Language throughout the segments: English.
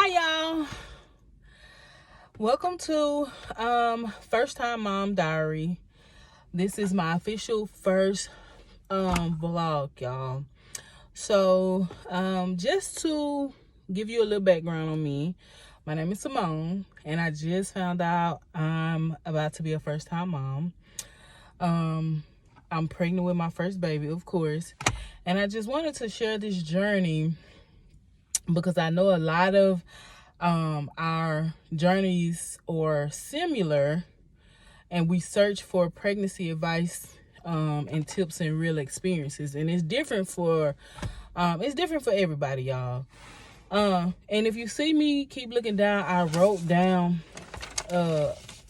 Hi y'all. Welcome to First Time Mom Diary. This is my official first vlog, y'all. So just to give you a little background on me, my name is Simone and I just found out I'm about to be a first time mom. I'm pregnant with my first baby, of course, and I just wanted to share this journey because I know a lot of our journeys are similar, and we search for pregnancy advice and tips and real experiences, and it's different for everybody, y'all. And if you see me keep looking down, I wrote down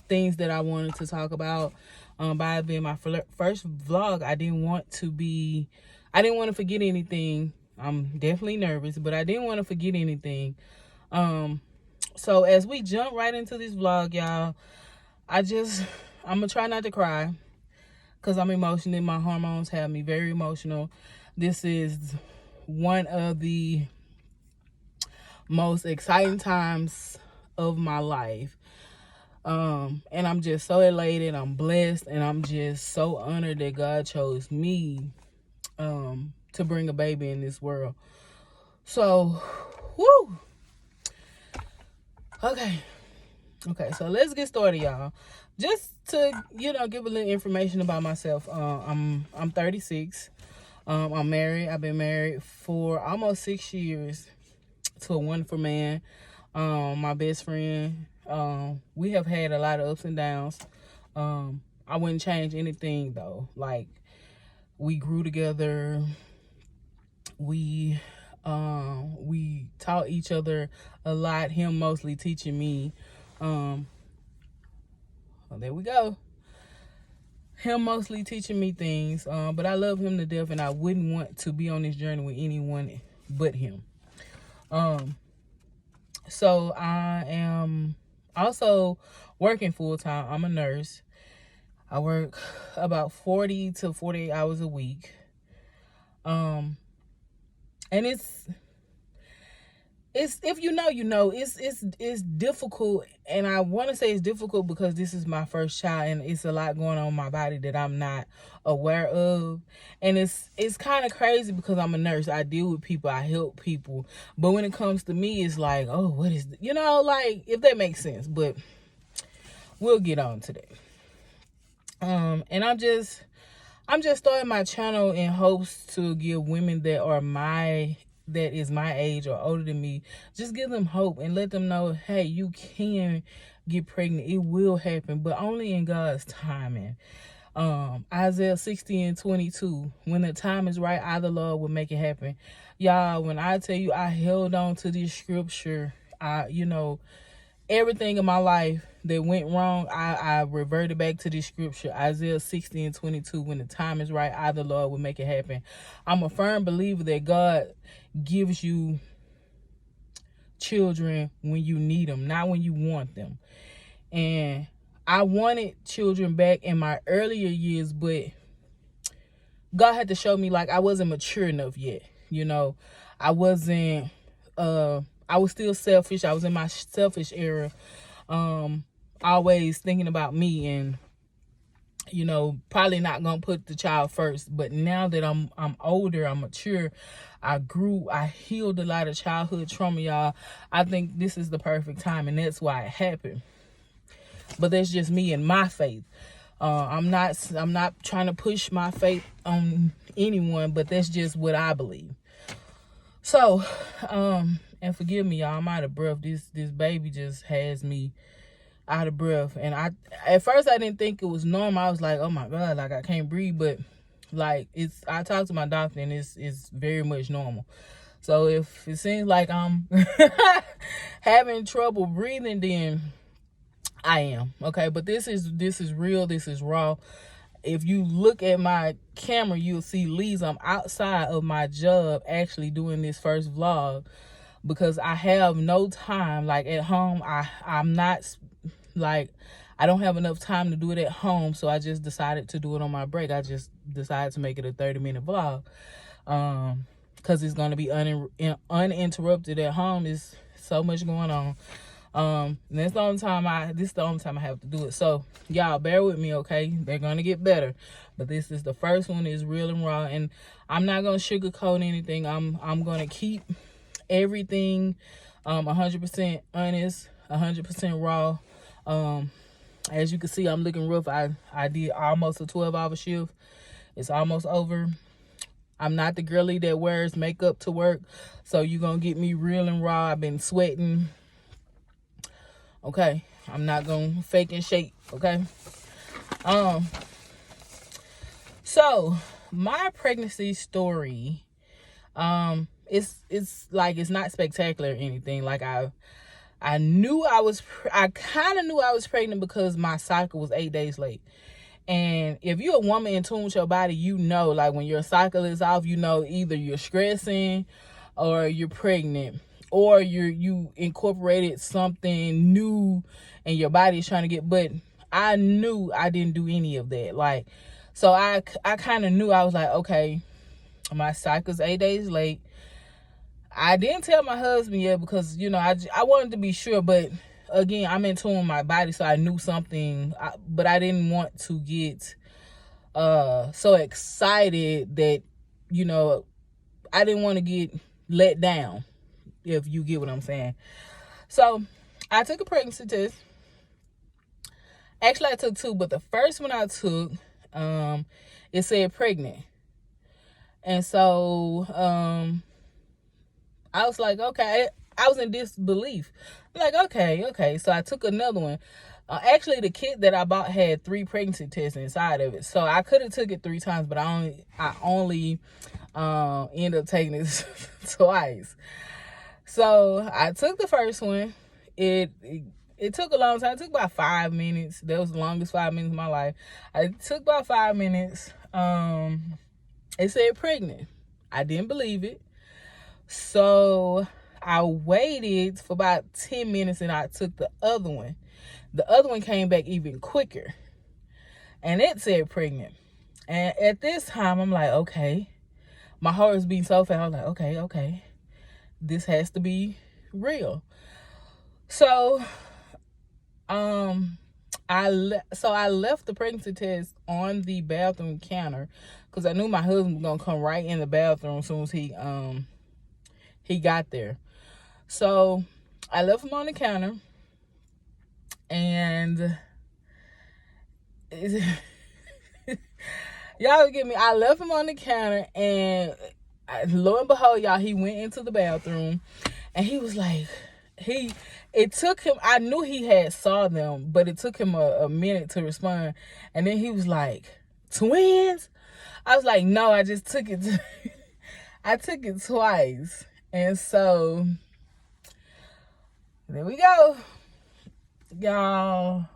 things that I wanted to talk about. By it being my first vlog, I didn't want to forget anything. I'm definitely nervous, but I didn't want to forget anything. So as we jump right into this vlog, y'all, I'm gonna try not to cry because I'm emotional. My hormones have me very emotional. This is one of the most exciting times of my life. And I'm just so elated, I'm blessed, and I'm just so honored that God chose me to bring a baby in this world. So, woo! Okay, so let's get started, y'all. Just to, give a little information about myself. I'm 36. I'm married. I've been married for almost 6 years to a wonderful man. My best friend. We have had a lot of ups and downs. I wouldn't change anything though. Like, we grew together. We taught each other a lot. Him mostly teaching me. Well, there we go. Him mostly teaching me things. But I love him to death, and I wouldn't want to be on this journey with anyone but him. So I am also working full time. I'm a nurse. I work about 40 to 48 hours a week. And it's if you know, it's difficult, and I want to say it's difficult because this is my first child and it's a lot going on in my body that I'm not aware of. And it's kind of crazy because I'm a nurse. I deal with people, I help people, but when it comes to me, it's like, oh, what is like, if that makes sense. But we'll get on to that. And I'm just starting my channel in hopes to give women that is my age or older than me, just give them hope and let them know, hey, you can get pregnant. It will happen, but only in God's timing. Isaiah 60:22, when the time is right, I, the Lord, will make it happen. Y'all, when I tell you I held on to this scripture, everything in my life that went wrong, I reverted back to this scripture, Isaiah 60:22, when the time is right, I, the Lord, will make it happen. I'm a firm believer that God gives you children when you need them, not when you want them. And I wanted children back in my earlier years, but God had to show me, like, I wasn't mature enough yet. I wasn't, I was still selfish. I was in my selfish era, always thinking about me and, probably not gonna put the child first. But now that I'm older, I'm mature, I healed a lot of childhood trauma, y'all. I think this is the perfect time, and that's why it happened. But that's just me and my faith. I'm not trying to push my faith on anyone, but that's just what I believe. So, and forgive me, y'all, I'm out of breath. This baby just has me out of breath. And at first I didn't think it was normal. I was like, oh my God, like I can't breathe. But like, I talked to my doctor and it's very much normal. So if it seems like I'm having trouble breathing, then I am. Okay, but this is real, this is raw. If you look at my camera, you'll see Lee's. I'm outside of my job actually doing this first vlog because I have no time. Like, at home, I'm not, like, I don't have enough time to do it at home, so I just decided to do it on my break. I just decided to make it a 30-minute vlog because it's going to be uninterrupted at home. It's so much going on. And this is the only time I have to do it. So y'all bear with me, okay? They're gonna get better. But this is the first one, is real and raw. And I'm not gonna sugarcoat anything. I'm gonna keep everything 100% honest, 100% raw. As you can see, I'm looking rough. I did almost a 12-hour shift. It's almost over. I'm not the girly that wears makeup to work, so you're gonna get me real and raw. I've been sweating. Okay, I'm not gonna fake and shake. Okay. So my pregnancy story, it's like, it's not spectacular or anything. Like I kind of knew I was pregnant because my cycle was 8 days late. And if you're a woman in tune with your body, you know, like when your cycle is off, you know, either you're stressing or you're pregnant, or you incorporated something new and your body is trying to get. But I knew I didn't do any of that. Like, so I kind of knew. I was like, okay, my cycle's 8 days late. I didn't tell my husband yet because, you know, I wanted to be sure. But again, I'm in tune with my body, so I knew something. But I didn't want to get so excited that, you know, I didn't want to get let down, if you get what I'm saying. So I took a pregnancy test. Actually, I took two, but the first one I took, it said pregnant. And so I was like, okay. I was in disbelief. Like, okay. So I took another one. Actually, the kit that I bought had 3 pregnancy tests inside of it. So I could have took it 3 times, but I only ended up taking it twice. So I took the first one. It took a long time. It took about 5 minutes. That was the longest 5 minutes of my life. It took about 5 minutes. It said pregnant. I didn't believe it. So I waited for about 10 minutes and I took the other one. The other one came back even quicker. And it said pregnant. And at this time, I'm like, okay. My heart was beating so fast. I was like, okay. This has to be real. So, I left the pregnancy test on the bathroom counter because I knew my husband was gonna come right in the bathroom as soon as he got there. So I left him on the counter, and y'all get me. I left him on the counter, and lo and behold, y'all, he went into the bathroom, and he was like, it took him, I knew he had saw them, but it took him a minute to respond. And then he was like, twins? I was like, no, I just took it. I took it twice. And so there we go, y'all.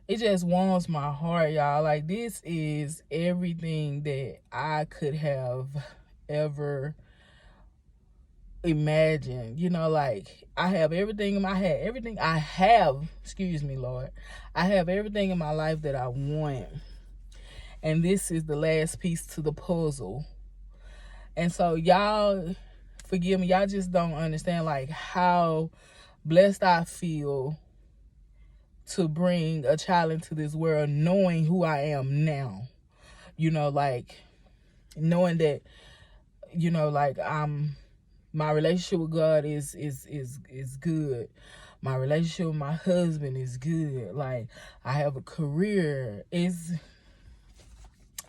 It just warms my heart, y'all. Like, this is everything that I could have ever imagined. You know, like, I have everything in my head. Everything I have, excuse me, Lord. I have everything in my life that I want. And this is the last piece to the puzzle. And so, y'all, forgive me. Y'all just don't understand, like, how blessed I feel to bring a child into this world, knowing who I am now. You know, like, knowing that, you know, like, my relationship with God is good. My relationship with my husband is good. Like, I have a career. It's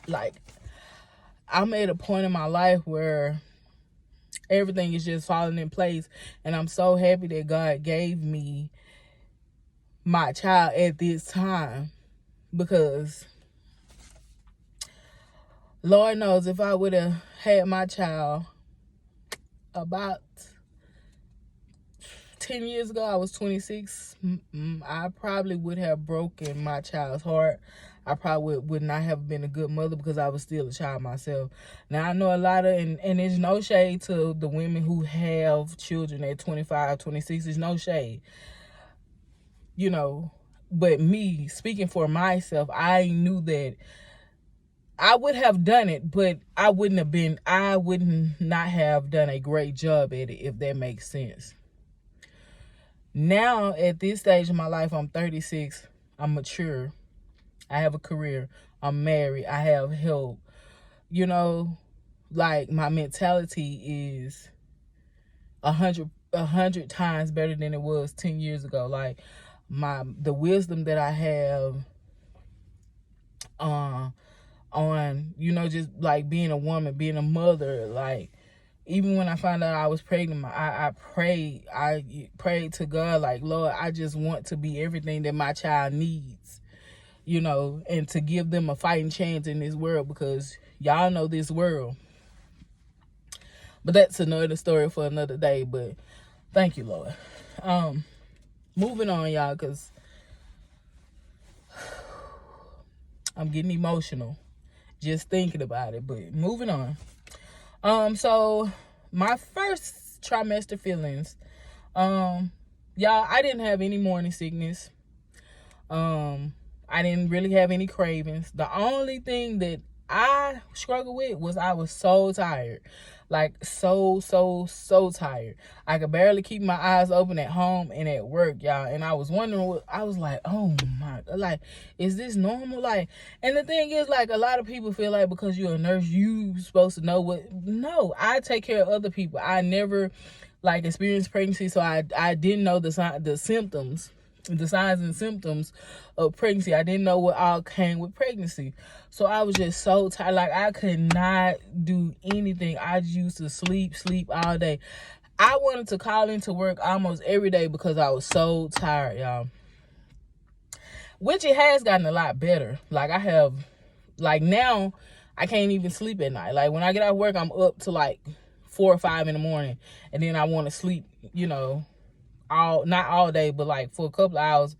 like, I'm at a point in my life where everything is just falling in place. And I'm so happy that God gave me my child at this time, because Lord knows if I would have had my child about 10 years ago, I was 26, I probably would have broken my child's heart. I probably would not have been a good mother because I was still a child myself. Now, I know a lot of, and there's no shade to the women who have children at 25, 26. There's no shade. You know, but me, speaking for myself, I knew that I would have done it, but I would not have done a great job at it, if that makes sense. Now, at this stage of my life, I'm 36. I'm mature. I have a career. I'm married. I have help. You know, like, my mentality is 100 times better than it was 10 years ago. Like, the wisdom that I have on, you know, just like being a woman, being a mother. Like, even when I found out I was pregnant, I prayed to God, like, Lord, I just want to be everything that my child needs, you know, and to give them a fighting chance in this world, because y'all know this world. But that's another story for another day. But thank you, Lord. Moving on, y'all, because I'm getting emotional just thinking about it. But moving on. So my first trimester feelings, y'all, I didn't have any morning sickness. I didn't really have any cravings. The only thing that I struggled with was I was so tired. Like, so tired. I could barely keep my eyes open at home and at work, y'all. And I was wondering I was like, oh my, like, is this normal? Like, and the thing is, like, a lot of people feel like because you're a nurse, you supposed to know what. No, I take care of other people. I never, like, experienced pregnancy, so I didn't know the symptoms. The signs and symptoms of pregnancy. I didn't know what all came with pregnancy. So I was just so tired. Like, I could not do anything. I used to sleep all day. I wanted to call into work almost every day because I was so tired, y'all. Which it has gotten a lot better. Like, I have, like, now I can't even sleep at night. Like, when I get out of work, I'm up to like 4 or 5 in the morning. And then I want to sleep, you know, not all day, but like for a couple of hours.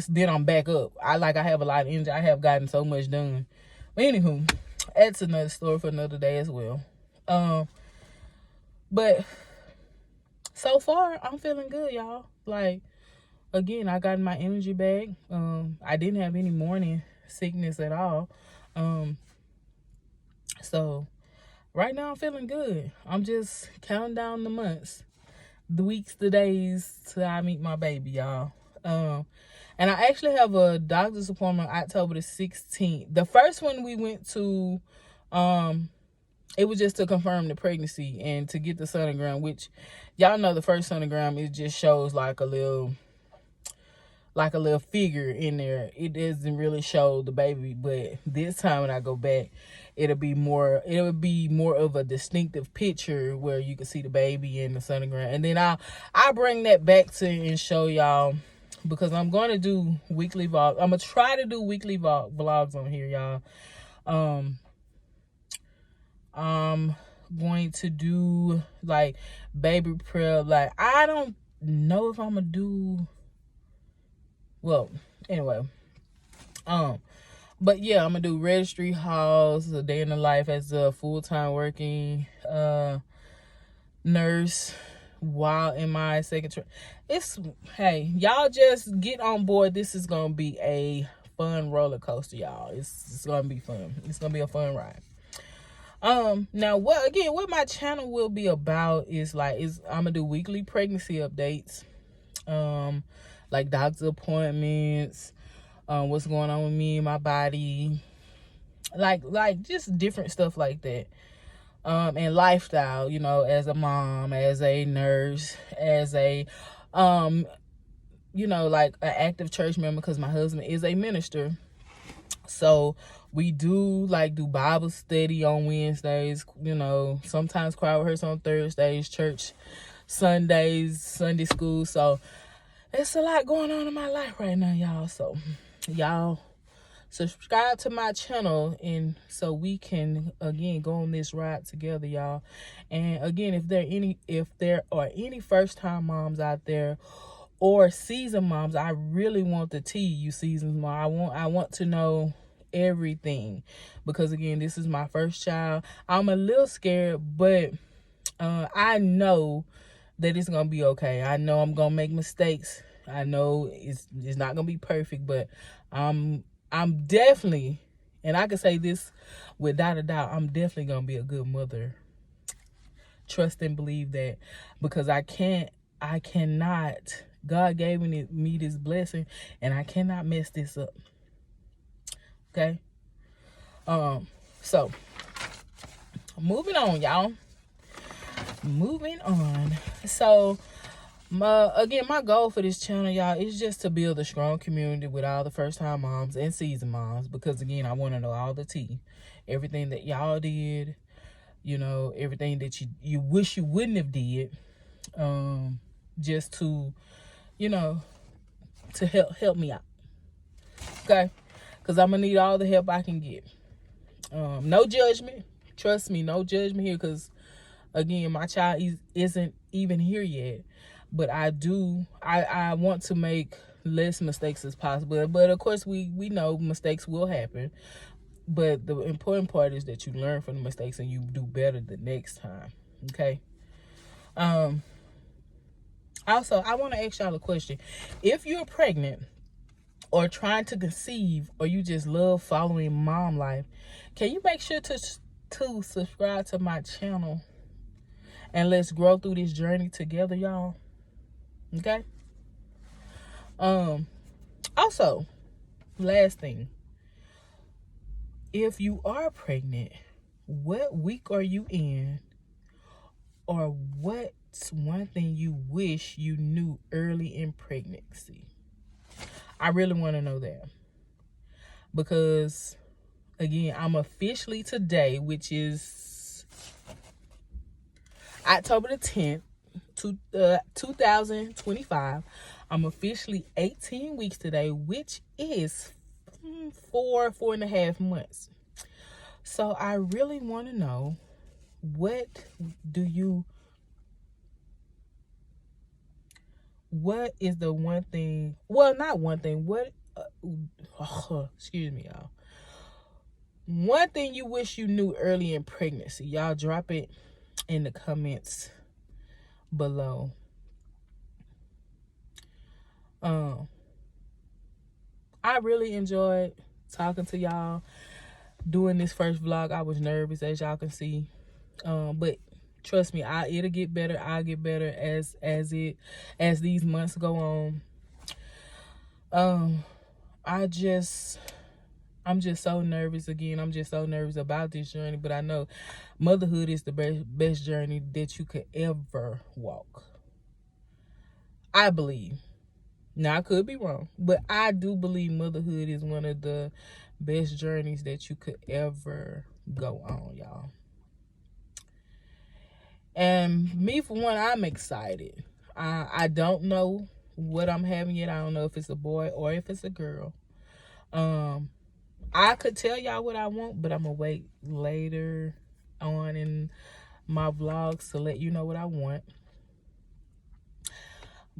Then I'm back up. I have a lot of energy. I have gotten so much done. But anywho, that's another story for another day as well. But so far I'm feeling good, y'all. Like, again, I got my energy back. I didn't have any morning sickness at all. So right now I'm feeling good. I'm just counting down the months, the weeks, the days till I meet my baby, y'all. And I actually have a doctor's appointment October the 16th. The first one we went to, it was just to confirm the pregnancy and to get the sonogram, which y'all know the first sonogram, it just shows like a little figure in there. It doesn't really show the baby. But this time when I go back, it'll be more of a distinctive picture where you can see the baby and the sonogram. And then I'll bring that back to and show y'all, because I'm going to do weekly vlog. I'm going to try to do weekly vlogs on here, y'all. I'm going to do like baby prep. Like, I don't know if I'm going to do, well, anyway, but yeah, I'm gonna do registry halls, a day in the life as a full-time working nurse while in my second hey, y'all just get on board. This is gonna be a fun roller coaster, y'all. It's gonna be fun. It's gonna be a fun ride. Now what my channel will be about is I'm gonna do weekly pregnancy updates, like doctor appointments, what's going on with me and my body, like just different stuff like that, and lifestyle, you know, as a mom, as a nurse, as a you know, like an active church member, because my husband is a minister. So we do Bible study on Wednesdays, you know, sometimes choir rehearsal on Thursdays, church Sundays, Sunday school. So it's a lot going on in my life right now, y'all. So y'all subscribe to my channel, and so we can again go on this ride together, y'all. And again, if there are any first-time moms out there or seasoned moms, I really want the tea, you seasoned mom. I want to know everything, because again, this is my first child. I'm a little scared, but I know that it's gonna be okay. I know I'm gonna make mistakes. I know it's not gonna be perfect, but I'm definitely And I can say this without a doubt, I'm definitely going to be a good mother. Trust and believe that, because I cannot, God gave me this blessing, and I cannot mess this up. Okay? So, moving on, y'all. Moving on. So, my goal for this channel, y'all, is just to build a strong community with all the first-time moms and seasoned moms, because, again, I want to know all the tea. Everything that y'all did, you know, everything that you wish you wouldn't have did, just to, you know, to help me out. Okay? Because I'm going to need all the help I can get. No judgment. Trust me, no judgment here, because, again, my child isn't even here yet. But I want to make less mistakes as possible. But, of course, we know mistakes will happen. But the important part is that you learn from the mistakes and you do better the next time. Okay? Also, I want to ask y'all a question. If you're pregnant or trying to conceive, or you just love following mom life, can you make sure to subscribe to my channel? And let's grow through this journey together, y'all. Okay? Also, last thing. If you are pregnant, what week are you in? Or what's one thing you wish you knew early in pregnancy? I really want to know that. Because, again, I'm officially today, which is October the 10th, 2025. I'm officially 18 weeks today, which is 4.5 months. So I really want to know, what is the one thing, well, not one thing, excuse me, y'all. One thing you wish you knew early in pregnancy. Y'all drop it in the comments below. I really enjoyed talking to y'all, doing this first vlog. I was nervous, as y'all can see, but trust me, it'll get better. I'll get better as these months go on. I'm just so nervous. Again, I'm just so nervous about this journey, but I know motherhood is the best journey that you could ever walk. I believe. Now, I could be wrong, but I do believe motherhood is one of the best journeys that you could ever go on, y'all. And me, for one, I'm excited. I don't know what I'm having yet. I don't know if it's a boy or if it's a girl. I could tell y'all what I want, but I'm going to wait later on in my vlogs to let you know what I want.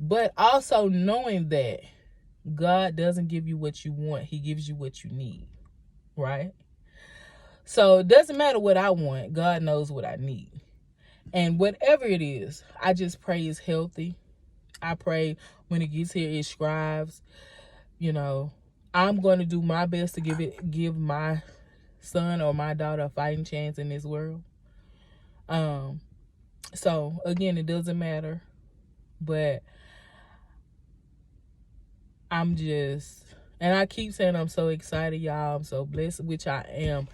But also knowing that God doesn't give you what you want. He gives you what you need, right? So it doesn't matter what I want. God knows what I need. And whatever it is, I just pray it's healthy. I pray when it gets here, it strives. You know, I'm going to do my best to give my son or my daughter a fighting chance in this world. So again, it doesn't matter, but and I keep saying I'm so excited, y'all. I'm so blessed, which I am.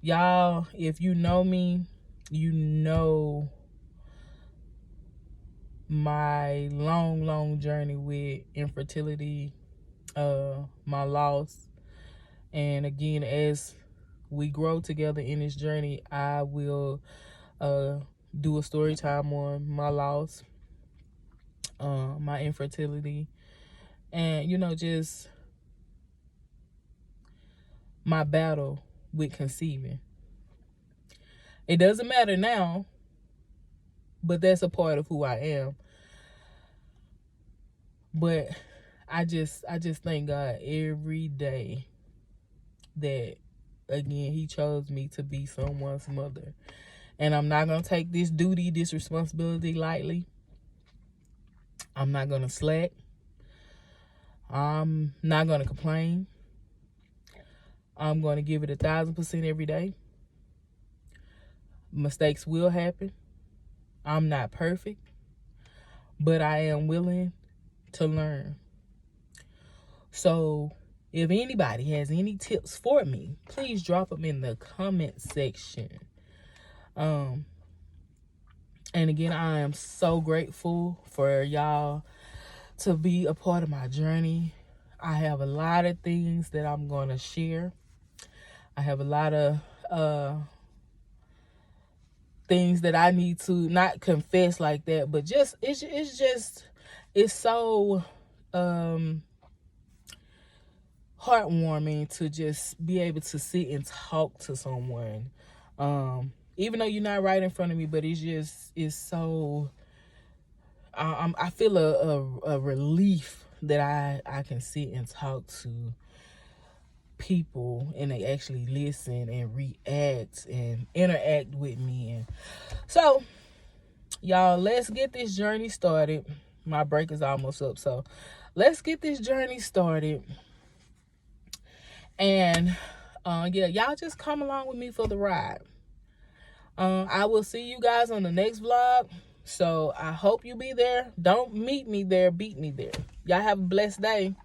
Y'all, if you know me, you know my long journey with infertility, my loss. And again, as we grow together in this journey, I will do a story time on my loss, my infertility, and, you know, just my battle with conceiving. It doesn't matter now, but that's a part of who I am. But I just thank God every day that, again, he chose me to be someone's mother. And I'm not going to take this duty, this responsibility lightly. I'm not going to slack. I'm not going to complain. I'm going to give it 1,000% every day. Mistakes will happen. I'm not perfect, but I am willing to learn. So if anybody has any tips for me, please drop them in the comment section. And again, I am so grateful for y'all to be a part of my journey. I have a lot of things that I'm going to share. I have a lot of things that I need to not confess like that, but just it's so heartwarming to just be able to sit and talk to someone, even though you're not right in front of me, but it's so I feel a relief that I can sit and talk to people and they actually listen and react and interact with me. And so y'all, let's get this journey started. My break is almost up, so let's get this journey started. And yeah, y'all just come along with me for the ride. I will see you guys on the next vlog, so I hope you be there. Don't meet me there, beat me there. Y'all have a blessed day.